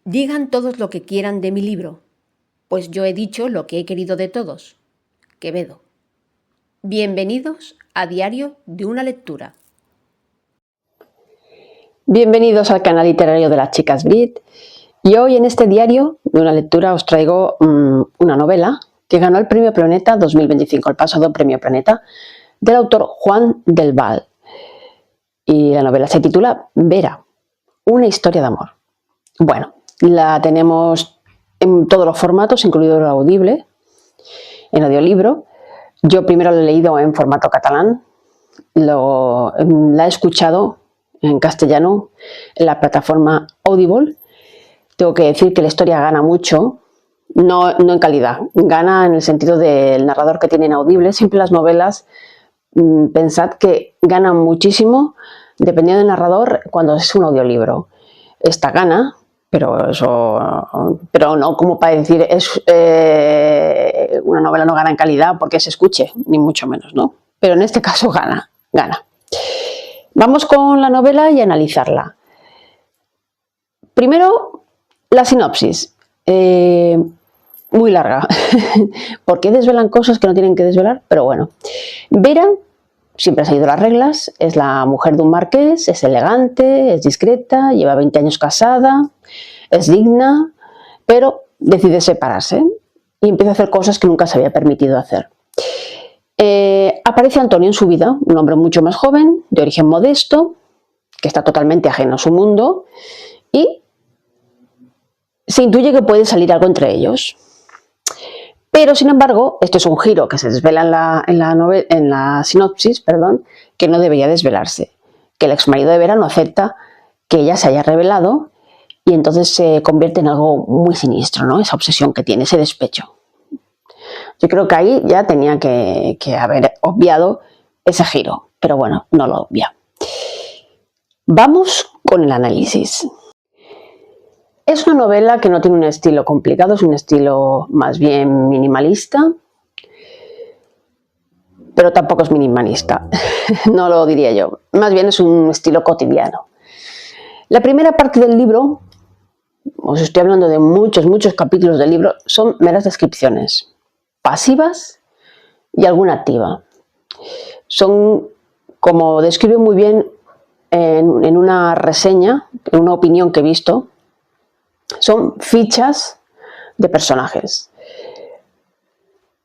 Digan todos lo que quieran de mi libro, pues yo he dicho lo que he querido de todos. Quevedo. Bienvenidos a Diario de una lectura. Bienvenidos al canal literario de las chicas Brit. Y hoy en este diario de una lectura os traigo una novela que ganó el Premio Planeta 2025, el pasado Premio Planeta, del autor Juan del Val. Y la novela se titula Vera, una historia de amor. Bueno, la tenemos en todos los formatos, incluido el audible, en audiolibro. Yo primero lo he leído en formato catalán, la he escuchado en castellano en la plataforma Audible. Tengo que decir que la historia gana mucho, no en calidad, gana en el sentido del narrador que tiene en audible. Siempre las novelas, pensad que ganan muchísimo dependiendo del narrador cuando es un audiolibro. Esta gana, pero no como para decir una novela no gana en calidad porque se escuche, ni mucho menos, ¿no? Pero en este caso gana. Vamos con la novela y analizarla. Primero, la sinopsis. Muy larga, porque desvelan cosas que no tienen que desvelar, pero bueno. Vera siempre ha seguido las reglas, es la mujer de un marqués, es elegante, es discreta, lleva 20 años casada, es digna, pero decide separarse y empieza a hacer cosas que nunca se había permitido hacer. Aparece Antonio en su vida, un hombre mucho más joven, de origen modesto, que está totalmente ajeno a su mundo, y se intuye que puede salir algo entre ellos. Pero, sin embargo, esto es un giro que se desvela en la sinopsis, que no debería desvelarse. Que el exmarido de Vera no acepta que ella se haya revelado y entonces se convierte en algo muy siniestro, ¿no? Esa obsesión que tiene, ese despecho. Yo creo que ahí ya tenía que haber obviado ese giro, pero bueno, no lo obvia. Vamos con el análisis. Es una novela que no tiene un estilo complicado, es un estilo más bien minimalista, pero tampoco es minimalista, no lo diría yo, más bien es un estilo cotidiano. La primera parte del libro, os estoy hablando de muchos capítulos del libro, son meras descripciones, pasivas y alguna activa. Son, como describe muy bien en una reseña, en una opinión que he visto, son fichas de personajes.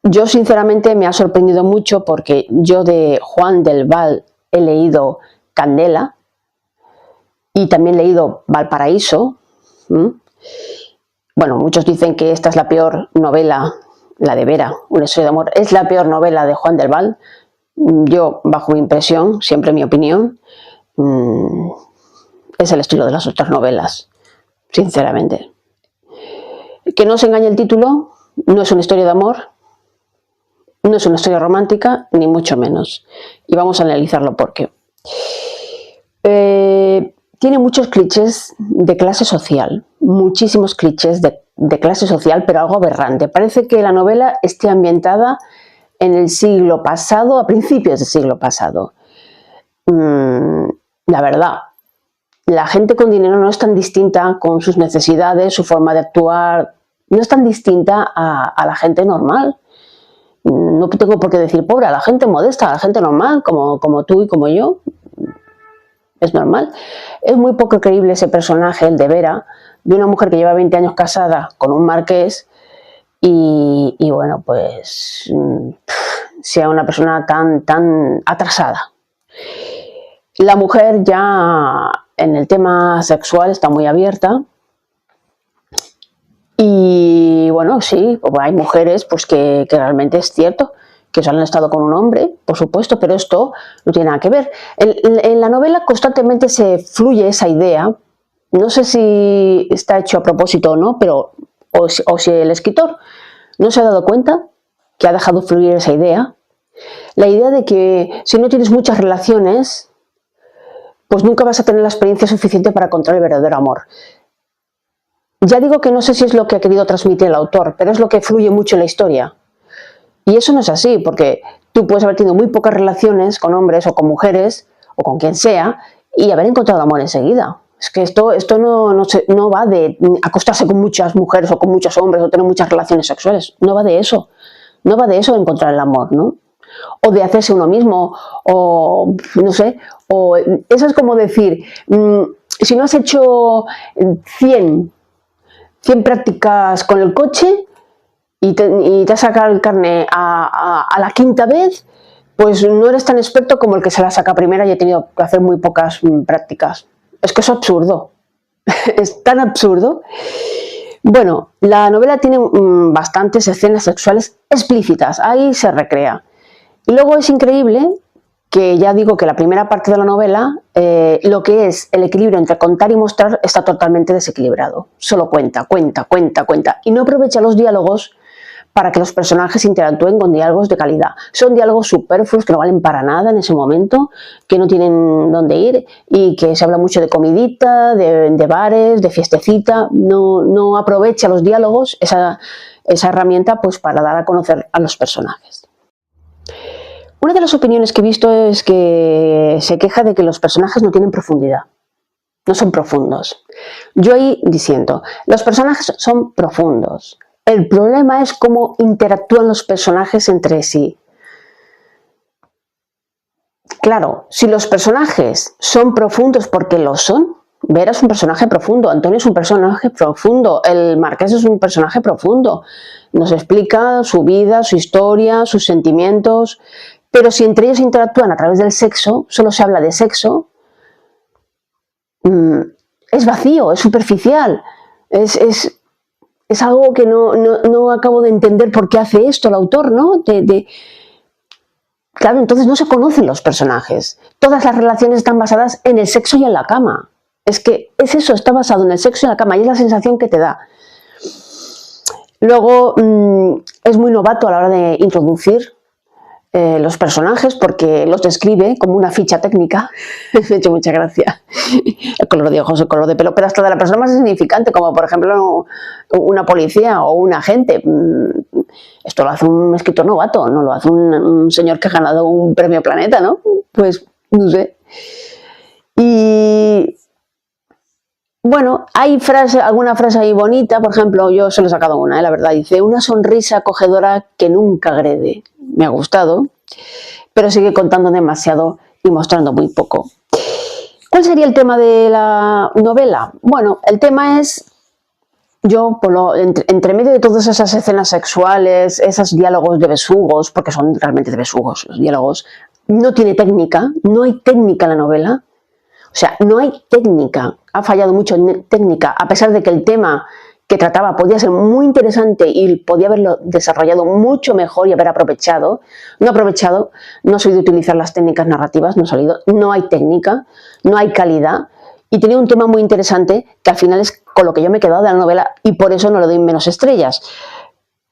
Yo sinceramente me ha sorprendido mucho porque yo de Juan del Val he leído Candela y también he leído Valparaíso. Bueno, muchos dicen que esta es la peor novela, la de Vera, una historia de amor, es la peor novela de Juan del Val. Yo, bajo mi impresión, siempre mi opinión, es el estilo de las otras novelas. Sinceramente. Que no se engañe el título, no es una historia de amor, no es una historia romántica, ni mucho menos. Y vamos a analizarlo por qué. Tiene muchos clichés de clase social, muchísimos clichés de clase social, pero algo aberrante. Parece que la novela esté ambientada en el siglo pasado, a principios del siglo pasado. La verdad. La gente con dinero no es tan distinta con sus necesidades, su forma de actuar, no es tan distinta a la gente normal. No tengo por qué decir pobre, a la gente modesta, a la gente normal, como tú y como yo. Es normal. Es muy poco creíble ese personaje, el de Vera, de una mujer que lleva 20 años casada con un marqués y bueno, pues sea una persona tan atrasada. La mujer ya en el tema sexual está muy abierta y bueno, sí, hay mujeres pues que realmente es cierto que han estado con un hombre, por supuesto, pero esto no tiene nada que ver. En la novela constantemente se fluye esa idea, no sé si está hecho a propósito o no, pero o si el escritor no se ha dado cuenta que ha dejado fluir esa idea, la idea de que si no tienes muchas relaciones, pues nunca vas a tener la experiencia suficiente para encontrar el verdadero amor. Ya digo que no sé si es lo que ha querido transmitir el autor, pero es lo que fluye mucho en la historia. Y eso no es así, porque tú puedes haber tenido muy pocas relaciones con hombres o con mujeres, o con quien sea, y haber encontrado amor enseguida. Es que esto no va de acostarse con muchas mujeres o con muchos hombres o tener muchas relaciones sexuales. No va de eso. No va de eso de encontrar el amor, ¿no? O de hacerse uno mismo, o no sé, o eso es como decir, si no has hecho 100 prácticas con el coche y te has sacado el carné a la quinta vez, pues no eres tan experto como el que se la saca primera y ha tenido que hacer muy pocas prácticas. Es que es absurdo, es tan absurdo. Bueno, la novela tiene bastantes escenas sexuales explícitas, ahí se recrea. Y luego es increíble que ya digo que la primera parte de la novela, lo que es el equilibrio entre contar y mostrar está totalmente desequilibrado. Solo cuenta. Y no aprovecha los diálogos para que los personajes interactúen con diálogos de calidad. Son diálogos superfluos que no valen para nada en ese momento, que no tienen dónde ir y que se habla mucho de comidita, de bares, de fiestecita. No aprovecha los diálogos, esa herramienta, pues para dar a conocer a los personajes. Una de las opiniones que he visto es que se queja de que los personajes no tienen profundidad, no son profundos. Yo ahí diciendo, los personajes son profundos. El problema es cómo interactúan los personajes entre sí. Claro, si los personajes son profundos porque lo son, Vera es un personaje profundo, Antonio es un personaje profundo, el Marqués es un personaje profundo. Nos explica su vida, su historia, sus sentimientos, pero si entre ellos interactúan a través del sexo, solo se habla de sexo, es vacío, es superficial, es algo que no acabo de entender por qué hace esto el autor, ¿no? Claro, entonces no se conocen los personajes. Todas las relaciones están basadas en el sexo y en la cama. Es que es eso, está basado en el sexo y en la cama y es la sensación que te da. Luego es muy novato a la hora de introducir los personajes porque los describe como una ficha técnica. Me ha hecho mucha gracia. El color de ojos, el color de pelo, pero hasta de la persona más insignificante, como por ejemplo una policía o un agente. Esto lo hace un escritor novato, no lo hace un señor que ha ganado un premio Planeta, ¿no? Pues no sé. Y bueno, hay alguna frase ahí bonita, por ejemplo, yo solo he sacado una, la verdad, dice, una sonrisa acogedora que nunca agrede. Me ha gustado, pero sigue contando demasiado y mostrando muy poco. ¿Cuál sería el tema de la novela? Bueno, el tema es, yo entre medio de todas esas escenas sexuales, esos diálogos de besugos, porque son realmente de besugos los diálogos, no tiene técnica, no hay técnica en la novela. O sea, no hay técnica, ha fallado mucho en técnica, a pesar de que el tema que trataba podía ser muy interesante y podía haberlo desarrollado mucho mejor y haber aprovechado. No ha aprovechado, no ha sabido utilizar las técnicas narrativas, no hay técnica, no hay calidad. Y tenía un tema muy interesante que al final es con lo que yo me he quedado de la novela y por eso no le doy menos estrellas.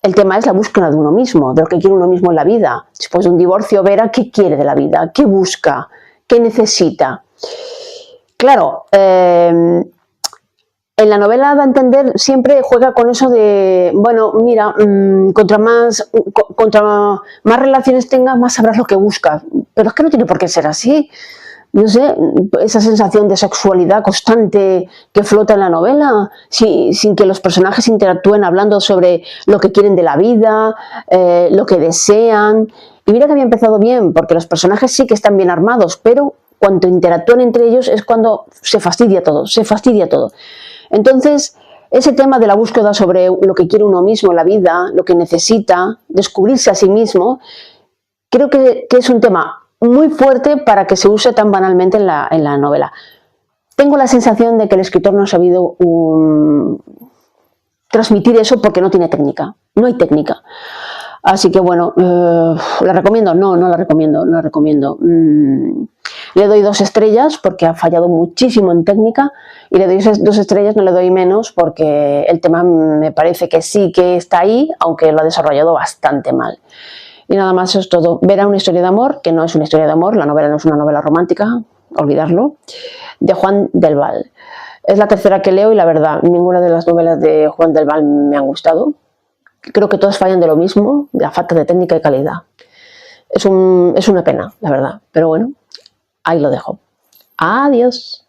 El tema es la búsqueda de uno mismo, de lo que quiere uno mismo en la vida. Después de un divorcio, Vera, ¿qué quiere de la vida? ¿Qué busca? ¿Qué necesita? Claro, en la novela da a entender, siempre juega con eso de, bueno, mira, contra más relaciones tengas, más sabrás lo que buscas. Pero es que no tiene por qué ser así. No sé, esa sensación de sexualidad constante que flota en la novela, sin que los personajes interactúen hablando sobre lo que quieren de la vida, lo que desean. Y mira que había empezado bien, porque los personajes sí que están bien armados, pero cuando interactúan entre ellos es cuando se fastidia todo. Entonces, ese tema de la búsqueda sobre lo que quiere uno mismo en la vida, lo que necesita, descubrirse a sí mismo, creo que es un tema muy fuerte para que se use tan banalmente en la novela. Tengo la sensación de que el escritor no ha sabido transmitir eso porque no tiene técnica, no hay técnica. Así que bueno, ¿la recomiendo? No la recomiendo. Le doy 2 estrellas porque ha fallado muchísimo en técnica y le doy 2 estrellas, no le doy menos porque el tema me parece que sí que está ahí, aunque lo ha desarrollado bastante mal. Y nada más, eso es todo. Vera, una historia de amor, que no es una historia de amor, la novela no es una novela romántica, olvidarlo, de Juan del Val. Es la tercera que leo y la verdad, ninguna de las novelas de Juan del Val me han gustado. Creo que todas fallan de lo mismo, de la falta de técnica y calidad. Es una pena, la verdad, pero bueno, ahí lo dejo. Adiós.